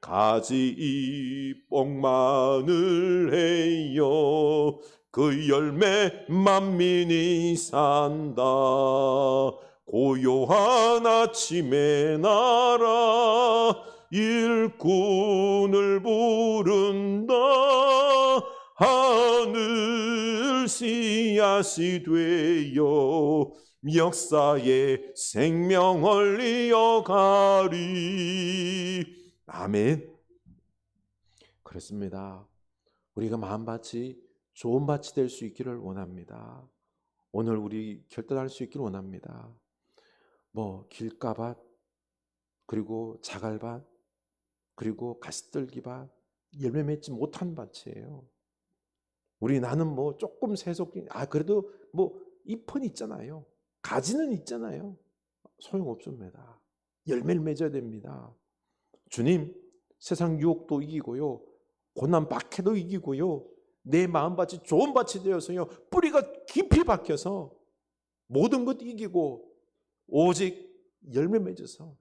Speaker 1: 가지 잎 마늘 해요. 그 열매 만민이 산다. 고요한 아침의 나라 일꾼을 부른다. 하늘 씨앗이 되어 역사의 생명을 이어가리. 아멘. 그렇습니다. 우리가 마음밭이 좋은 밭이 될 수 있기를 원합니다. 오늘 우리 결단할 수 있기를 원합니다. 길가밭, 그리고 자갈밭, 그리고 가시떨기밭, 열매 맺지 못한 밭이에요. 나는 조금 세속적인, 그래도 잎은 있잖아요. 가지는 있잖아요. 소용없습니다. 열매를 맺어야 됩니다. 주님, 세상 유혹도 이기고요, 고난 박해도 이기고요, 내 마음밭이 좋은 밭이 되어서요, 뿌리가 깊이 박혀서 모든 것 이기고 오직 열매 맺어서,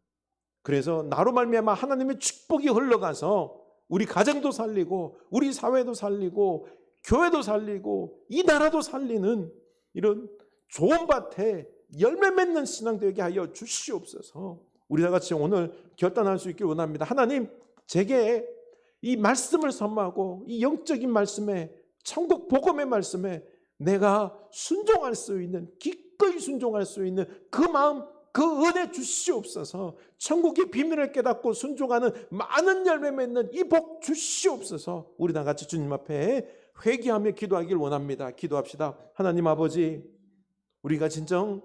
Speaker 1: 그래서 나로 말미암아 하나님의 축복이 흘러가서 우리 가정도 살리고 우리 사회도 살리고 교회도 살리고 이 나라도 살리는 이런 좋은 밭에 열매 맺는 신앙 되게 하여 주시옵소서. 우리 다 같이 오늘 결단할 수 있길 원합니다. 하나님, 제게 이 말씀을 선포하고 이 영적인 말씀에, 천국 복음의 말씀에 내가 순종할 수 있는, 기꺼이 순종할 수 있는 그 마음, 그 은혜 주시옵소서. 천국의 비밀을 깨닫고 순종하는 많은 열매 맺는 이 복 주시옵소서. 우리 다 같이 주님 앞에 회개하며 기도하길 원합니다. 기도합시다. 하나님 아버지, 우리가 진정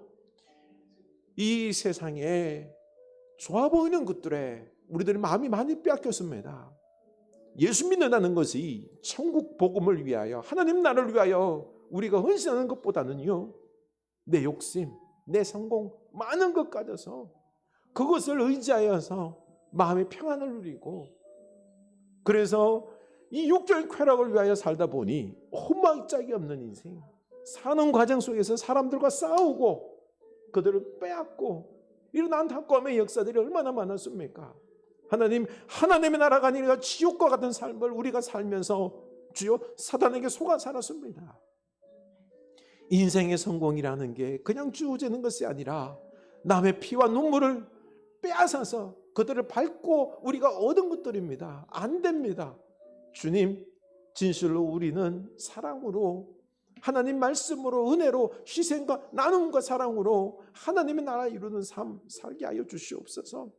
Speaker 1: 이 세상에 좋아 보이는 것들에 우리들의 마음이 많이 빼앗겼습니다. 예수 믿는다는 것이 천국 복음을 위하여, 하나님 나라를 위하여 우리가 헌신하는 것보다는요, 내 욕심, 내 성공, 많은 것 가져서 그것을 의지하여서 마음의 평안을 누리고, 그래서 이 육적인 쾌락을 위하여 살다 보니 흠막짝이 없는 인생, 사는 과정 속에서 사람들과 싸우고 그들을 빼앗고 이런 안타까움의 역사들이 얼마나 많았습니까? 하나님, 하나님의 나라가 아니라 지옥과 같은 삶을 우리가 살면서 주여 사단에게 속아 살았습니다. 인생의 성공이라는 게 그냥 주어지는 것이 아니라 남의 피와 눈물을 빼앗아서 그들을 밟고 우리가 얻은 것들입니다. 안 됩니다. 주님, 진실로 우리는 사랑으로, 하나님 말씀으로, 은혜로, 희생과 나눔과 사랑으로 하나님의 나라 이루는 삶 살게 하여 주시옵소서.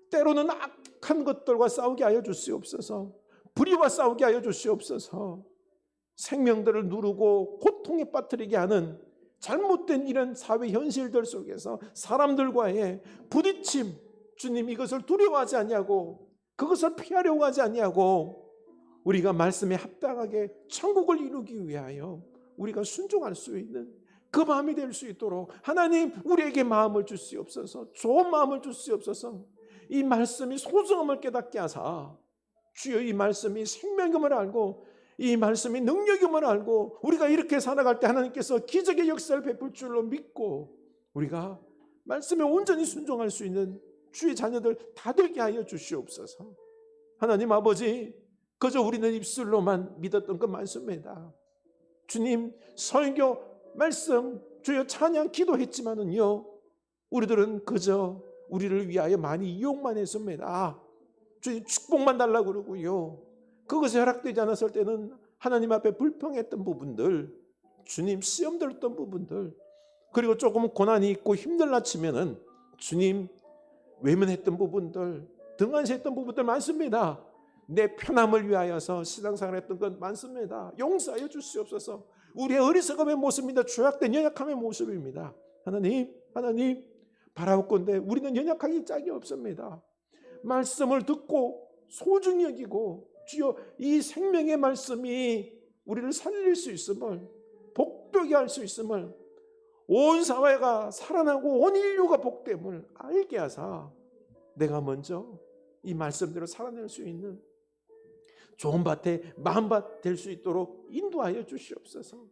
Speaker 1: 때로는 악한 것들과 싸우게 하여 주시옵소서. 불의와 싸우게 하여 주시옵소서. 생명들을 누르고 고통에 빠뜨리게 하는 잘못된 이런 사회 현실들 속에서 사람들과의 부딪힘, 주님 이것을 두려워하지 아니하고 그것을 피하려고 하지 아니하고 우리가 말씀에 합당하게 천국을 이루기 위하여 우리가 순종할 수 있는 그 마음이 될 수 있도록 하나님 우리에게 마음을 주시옵소서. 좋은 마음을 주시옵소서. 이 말씀이 소중함을 깨닫게 하사 주여 이 말씀이 생명임을 알고 이 말씀이 능력임을 알고 우리가 이렇게 살아갈 때 하나님께서 기적의 역사를 베풀 줄로 믿고 우리가 말씀에 온전히 순종할 수 있는 주의 자녀들 다 되게 하여 주시옵소서. 하나님 아버지, 그저 우리는 입술로만 믿었던 것 많습니다. 주님 설교 말씀 주여 찬양 기도했지만은요, 우리들은 그저 우리를 위하여 많이 이용만 했습니다. 주님 축복만 달라고 그러고요, 그것이 허락되지 않았을 때는 하나님 앞에 불평했던 부분들, 주님 시험 들었던 부분들, 그리고 조금 고난이 있고 힘들나 치면은 주님 외면했던 부분들, 등한시했던 부분들 많습니다. 내 편함을 위하여서 신앙생활 했던 것 많습니다. 용서하여 주시옵소서. 우리의 어리석음의 모습입니다. 죄악된 연약함의 모습입니다. 하나님 바라옵건대 우리는 연약하기 짝이 없습니다. 말씀을 듣고 소중히 여기고 주여 이 생명의 말씀이 우리를 살릴 수 있음을, 복되게 할 수 있음을, 온 사회가 살아나고 온 인류가 복됨을 알게 하사 내가 먼저 이 말씀대로 살아낼 수 있는 좋은 밭에 마음밭 될 수 있도록 인도하여 주시옵소서.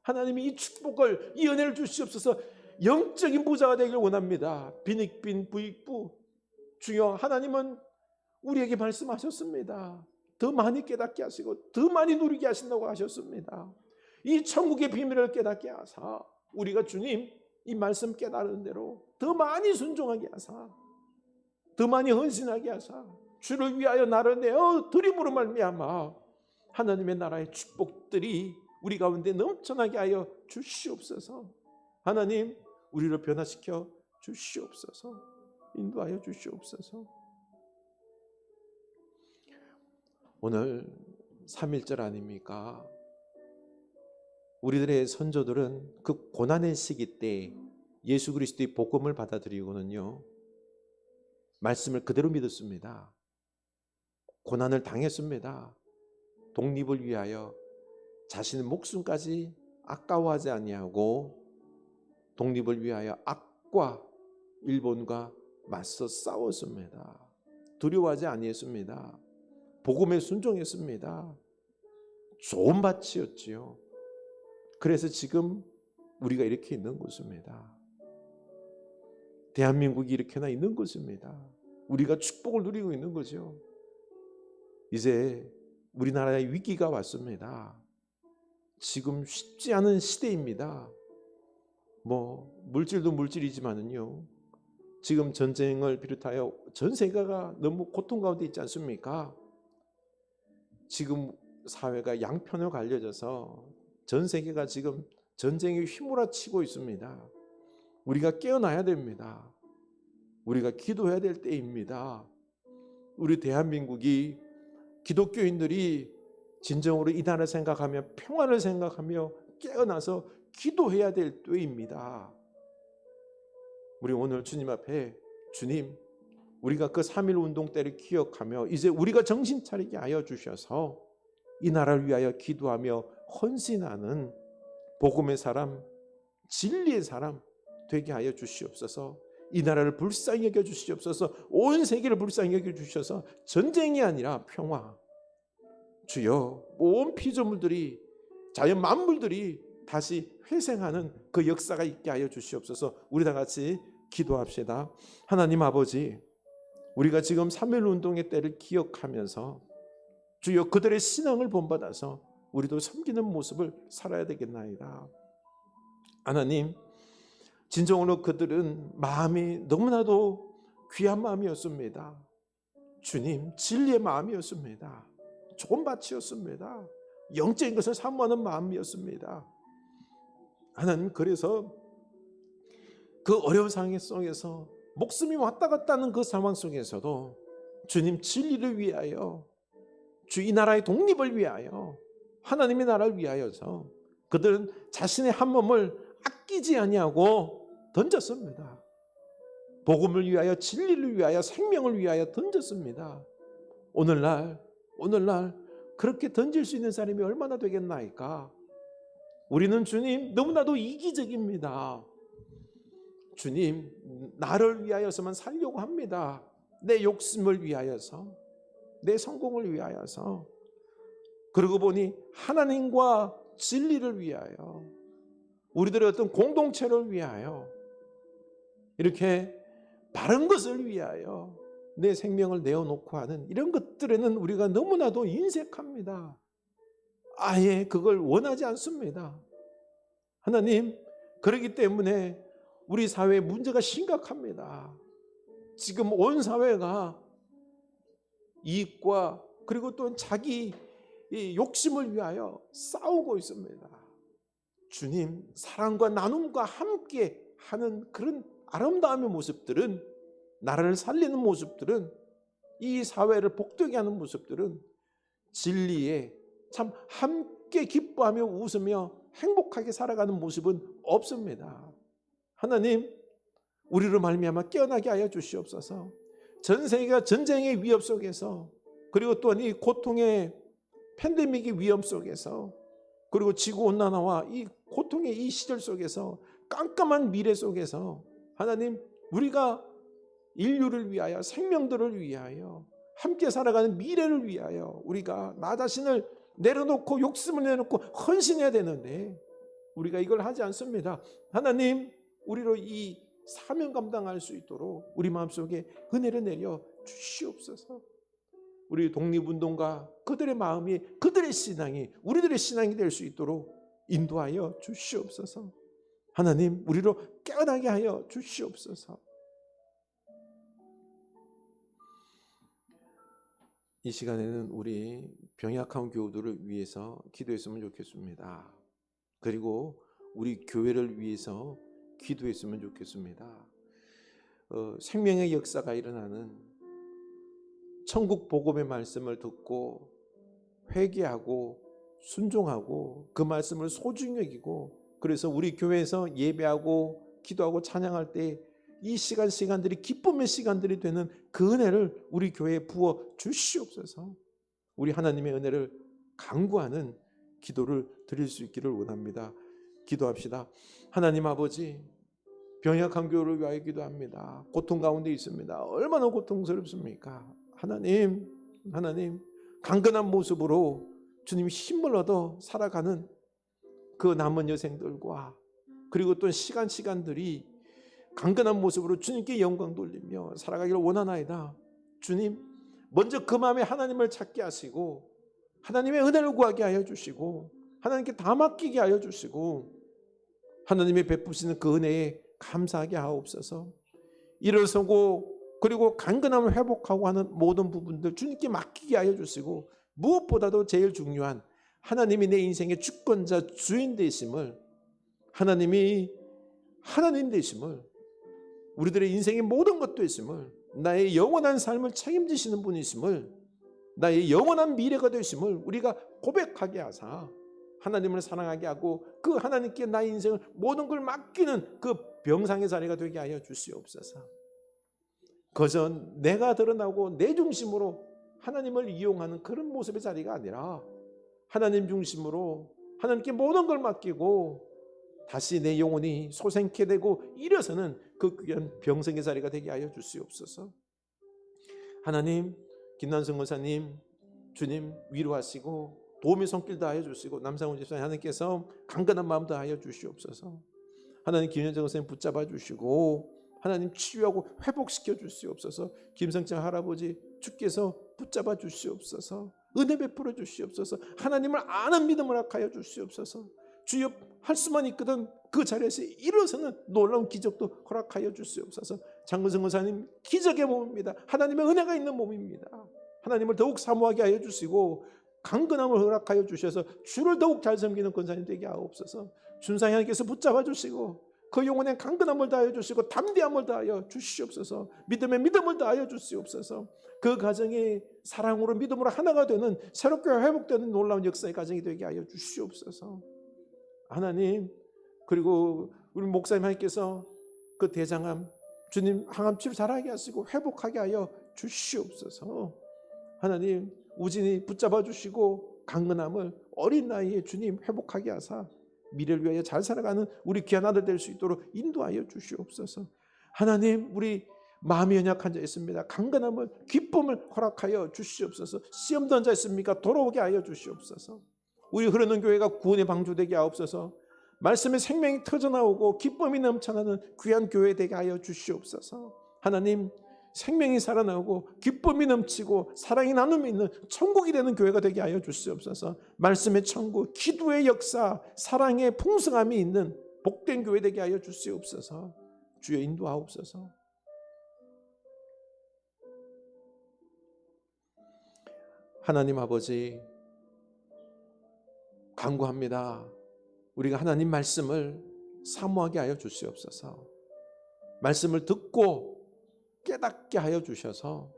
Speaker 1: 하나님이 이 축복을, 이 은혜를 주시옵소서. 영적인 부자가 되길 원합니다. 빈익빈 부익부. 주여 하나님은 우리에게 말씀하셨습니다. 더 많이 깨닫게 하시고 더 많이 누리게 하신다고 하셨습니다. 이 천국의 비밀을 깨닫게 하사 우리가 주님 이 말씀 깨달은 대로 더 많이 순종하게 하사, 더 많이 헌신하게 하사, 주를 위하여 나를 내어 드림으로 말미암아 하나님의 나라의 축복들이 우리 가운데 넘쳐나게 하여 주시옵소서. 하나님 우리를 변화시켜 주시옵소서. 인도하여 주시옵소서. 오늘 3.1절 아닙니까? 우리들의 선조들은 그 고난의 시기 때 예수 그리스도의 복음을 받아들이고는요, 말씀을 그대로 믿었습니다. 고난을 당했습니다. 독립을 위하여 자신의 목숨까지 아까워하지 아니하고 독립을 위하여 악과 일본과 맞서 싸웠습니다. 두려워하지 아니했습니다. 복음에 순종했습니다. 좋은 밭이었지요. 그래서 지금 우리가 이렇게 있는 것입니다. 대한민국이 이렇게나 있는 것입니다. 우리가 축복을 누리고 있는 거죠. 이제 우리나라의 위기가 왔습니다. 지금 쉽지 않은 시대입니다. 물질도 물질이지만은요, 지금 전쟁을 비롯하여 전 세계가 너무 고통 가운데 있지 않습니까? 지금 사회가 양편으로 갈려져서 전 세계가 지금 전쟁에 휘몰아치고 있습니다. 우리가 깨어나야 됩니다. 우리가 기도해야 될 때입니다. 우리 대한민국이 기독교인들이 진정으로 이 나라를 생각하며 평화를 생각하며 깨어나서 기도해야 될 때입니다. 우리 오늘 주님 앞에, 주님 우리가 그 3.1 운동 때를 기억하며 이제 우리가 정신 차리게 하여 주셔서 이 나라를 위하여 기도하며 헌신하는 복음의 사람, 진리의 사람 되게 하여 주시옵소서. 이 나라를 불쌍히 여겨 주시옵소서. 온 세계를 불쌍히 여겨 주셔서 전쟁이 아니라 평화, 주여 온 피조물들이, 자연 만물들이 다시 회생하는 그 역사가 있게 하여 주시옵소서. 우리 다 같이 기도합시다. 하나님 아버지, 우리가 지금 3.1 운동의 때를 기억하면서 주여 그들의 신앙을 본받아서 우리도 섬기는 모습을 살아야 되겠나이다. 하나님, 진정으로 그들은 마음이 너무나도 귀한 마음이었습니다. 주님, 진리의 마음이었습니다. 좋은 밭이었습니다. 영적인 것을 사모하는 마음이었습니다. 하나님, 그래서 그 어려운 상황 속에서 목숨이 왔다 갔다 하는 그 상황 속에서도 주님 진리를 위하여, 주 이 나라의 독립을 위하여, 하나님의 나라를 위하여서 그들은 자신의 한 몸을 아끼지 아니하고 던졌습니다. 복음을 위하여, 진리를 위하여, 생명을 위하여 던졌습니다. 오늘날 그렇게 던질 수 있는 사람이 얼마나 되겠나이까? 우리는 주님 너무나도 이기적입니다. 주님, 나를 위하여서만 살려고 합니다. 내 욕심을 위하여서, 내 성공을 위하여서. 그러고 보니 하나님과 진리를 위하여, 우리들의 어떤 공동체를 위하여, 이렇게 바른 것을 위하여 내 생명을 내어놓고 하는 이런 것들에는 우리가 너무나도 인색합니다. 아예 그걸 원하지 않습니다. 하나님, 그렇기 때문에 우리 사회의 문제가 심각합니다. 지금 온 사회가 이익과 그리고 또 자기 욕심을 위하여 싸우고 있습니다. 주님, 사랑과 나눔과 함께 하는 그런 아름다움의 모습들은, 나라를 살리는 모습들은, 이 사회를 복되게 하는 모습들은 진리에 참 함께 기뻐하며 웃으며 행복하게 살아가는 모습은 없습니다. 하나님, 우리로 말미암아 깨어나게 하여 주시옵소서. 전 세계가 전쟁의 위협 속에서, 그리고 또한 이 고통의 팬데믹의 위험 속에서, 그리고 지구온난화와 이 고통의 이 시절 속에서, 깜깜한 미래 속에서 하나님, 우리가 인류를 위하여, 생명들을 위하여, 함께 살아가는 미래를 위하여 우리가 나 자신을 내려놓고 욕심을 내놓고 헌신해야 되는데 우리가 이걸 하지 않습니다. 하나님, 우리로 이 사명 감당할 수 있도록 우리 마음속에 은혜를 내려 주시옵소서. 우리 독립운동가 그들의 마음이, 그들의 신앙이 우리들의 신앙이 될 수 있도록 인도하여 주시옵소서. 하나님, 우리로 깨어나게 하여 주시옵소서. 이 시간에는 우리 병약한 교우들을 위해서 기도했으면 좋겠습니다. 그리고 우리 교회를 위해서 기도했으면 좋겠습니다. 생명의 역사가 일어나는 천국 복음의 말씀을 듣고 회개하고 순종하고 그 말씀을 소중히 여기고, 그래서 우리 교회에서 예배하고 기도하고 찬양할 때 이 시간들이 기쁨의 시간들이 되는 그 은혜를 우리 교회에 부어 주시옵소서. 우리 하나님의 은혜를 간구하는 기도를 드릴 수 있기를 원합니다. 기도합시다. 하나님 아버지, 병약한 교회를 위하여 기도합니다. 고통 가운데 있습니다. 얼마나 고통스럽습니까? 하나님, 강건한 모습으로 주님 힘을 얻어 살아가는 그 남은 여생들과, 그리고 또 시간들이 강건한 모습으로 주님께 영광 돌리며 살아가기를 원하나이다. 주님, 먼저 그 마음에 하나님을 찾게 하시고 하나님의 은혜를 구하게 하여 주시고 하나님께 다 맡기게 하여 주시고 하나님이 베푸시는 그 은혜에 감사하게 하옵소서. 일어서고 그리고 강건함을 회복하고 하는 모든 부분들 주님께 맡기게 하여 주시고, 무엇보다도 제일 중요한 하나님이 내 인생의 주권자 주인 되심을, 하나님이 하나님 되심을, 우리들의 인생의 모든 것 되심을, 나의 영원한 삶을 책임지시는 분이심을, 나의 영원한 미래가 되심을 우리가 고백하게 하사 하나님을 사랑하게 하고 그 하나님께 나의 인생을 모든 걸 맡기는 그 병상의 자리가 되게 하여 주시옵소서. 그저 내가 드러나고 내 중심으로 하나님을 이용하는 그런 모습의 자리가 아니라 하나님 중심으로 하나님께 모든 걸 맡기고 다시 내 영혼이 소생케 되고 일어서는 그 귀한 병성의 자리가 되게 하여 주시옵소서. 하나님, 김난성 권사님, 주님 위로하시고 도움의 손길 다하여 주시고, 남상훈 집사님 하나님께서 강건한 마음 다하여 주시옵소서. 하나님, 김현정 선생님 붙잡아 주시고 하나님 치유하고 회복시켜 주시옵소서. 김성찬 할아버지 주께서 붙잡아 주시옵소서. 은혜 베풀어 주시옵소서. 하나님을 아는 믿음을 허락하여 주시옵소서. 주여, 할 수만 있거든 그 자리에서 일어서는 놀라운 기적도 허락하여 주시옵소서. 장근성 권사님 기적의 몸입니다. 하나님의 은혜가 있는 몸입니다. 하나님을 더욱 사모하게 하여 주시고 강건함을 허락하여 주셔서 주를 더욱 잘 섬기는 권사님 되게 하옵소서. 준상이 하나님께서 붙잡아 주시고 그 영혼에 강건함을 다하여 주시고 담대함을 다하여 주시옵소서. 믿음을 다하여 주시옵소서. 그 가정이 사랑으로 믿음으로 하나가 되는, 새롭게 회복되는 놀라운 역사의 가정이 되게 하여 주시옵소서. 하나님, 그리고 우리 목사님 하나님께서 그 대장암, 주님 항암 치료 잘하게 하시고 회복하게 하여 주시옵소서. 하나님, 우진이 붙잡아 주시고 강건함을 어린 나이에 주님 회복하게 하사 미래를 위하여 잘 살아가는 우리 귀한 아들 될 수 있도록 인도하여 주시옵소서. 하나님, 우리 마음이 연약한 자 있습니다. 강건함을, 기쁨을 허락하여 주시옵소서. 시험 던 자 있습니까? 돌아오게 하여 주시옵소서. 우리 흐르는 교회가 구원의 방주되게 하옵소서. 말씀의 생명이 터져나오고 기쁨이 넘쳐나는 귀한 교회 되게 하여 주시옵소서. 하나님, 생명이 살아나고 기쁨이 넘치고 사랑이 나눔이 있는 천국이 되는 교회가 되게 하여 주시옵소서. 말씀의 천국, 기도의 역사, 사랑의 풍성함이 있는 복된 교회 되게 하여 주시옵소서. 주여 인도하옵소서. 하나님 아버지, 간구합니다. 우리가 하나님 말씀을 사모하게 하여 주시옵소서. 말씀을 듣고 깨닫게 하여 주셔서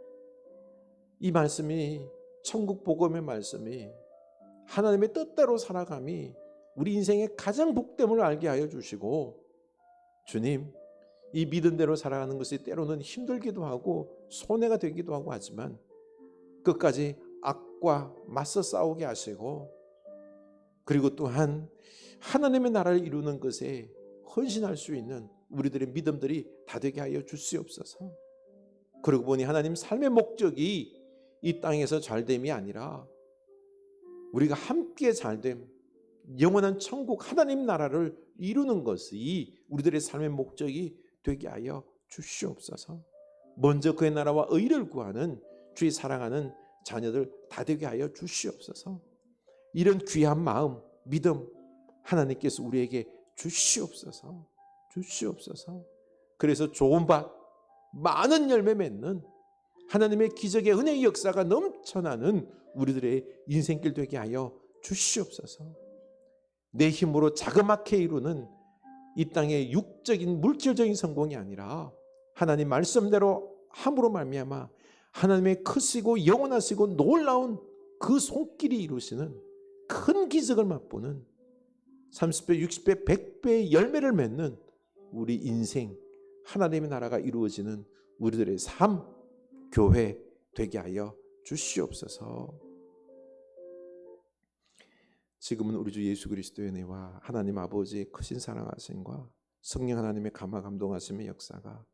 Speaker 1: 이 말씀이, 천국 복음의 말씀이 하나님의 뜻대로 살아감이 우리 인생의 가장 복됨을 알게 하여 주시고, 주님, 이 믿은 대로 살아가는 것이 때로는 힘들기도 하고 손해가 되기도 하고 하지만 끝까지 악과 맞서 싸우게 하시고, 그리고 또한 하나님의 나라를 이루는 것에 헌신할 수 있는 우리들의 믿음들이 다 되게 하여 주시옵소서. 그러고 보니 하나님 삶의 목적이 이 땅에서 잘됨이 아니라 우리가 함께 잘됨, 영원한 천국 하나님 나라를 이루는 것이 우리들의 삶의 목적이 되게 하여 주시옵소서. 먼저 그의 나라와 의를 구하는 주의 사랑하는 자녀들 다 되게 하여 주시옵소서. 이런 귀한 마음, 믿음 하나님께서 우리에게 주시옵소서. 주시옵소서. 그래서 좋은 밭, 많은 열매 맺는 하나님의 기적의 은혜의 역사가 넘쳐나는 우리들의 인생길 되게 하여 주시옵소서. 내 힘으로 자그맣게 이루는 이 땅의 육적인 물질적인 성공이 아니라 하나님 말씀대로 함으로 말미암아 하나님의 크시고 영원하시고 놀라운 그 손길이 이루시는 큰 기적을 맛보는 30배, 60배, 100배의 열매를 맺는 우리 인생, 하나님의 나라가 이루어지는 우리들의 삶, 교회 되게 하여 주시옵소서. 지금은 우리 주 예수 그리스도의 은혜와 하나님 아버지의 크신 사랑하심과 성령 하나님의 감화 감동하심의 역사가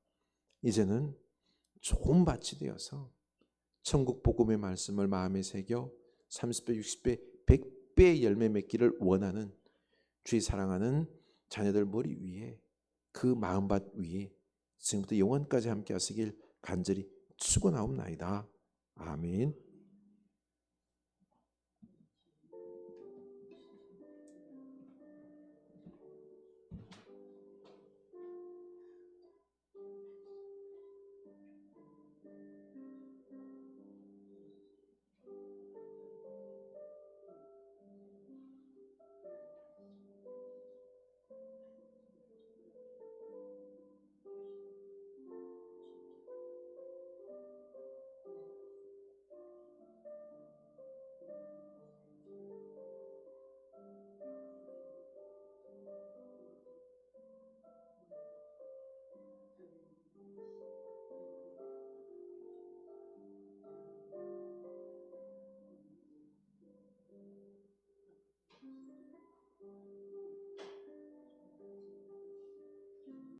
Speaker 1: 이제는 좋은 밭이 되어서 천국 복음의 말씀을 마음에 새겨 30배, 60배, 100배의 열매 맺기를 원하는 주의 사랑하는 자녀들 머리 위에, 그 마음밭 위에 지금부터 영원까지 함께 하시길 간절히 축원하옵나이다. 아멘.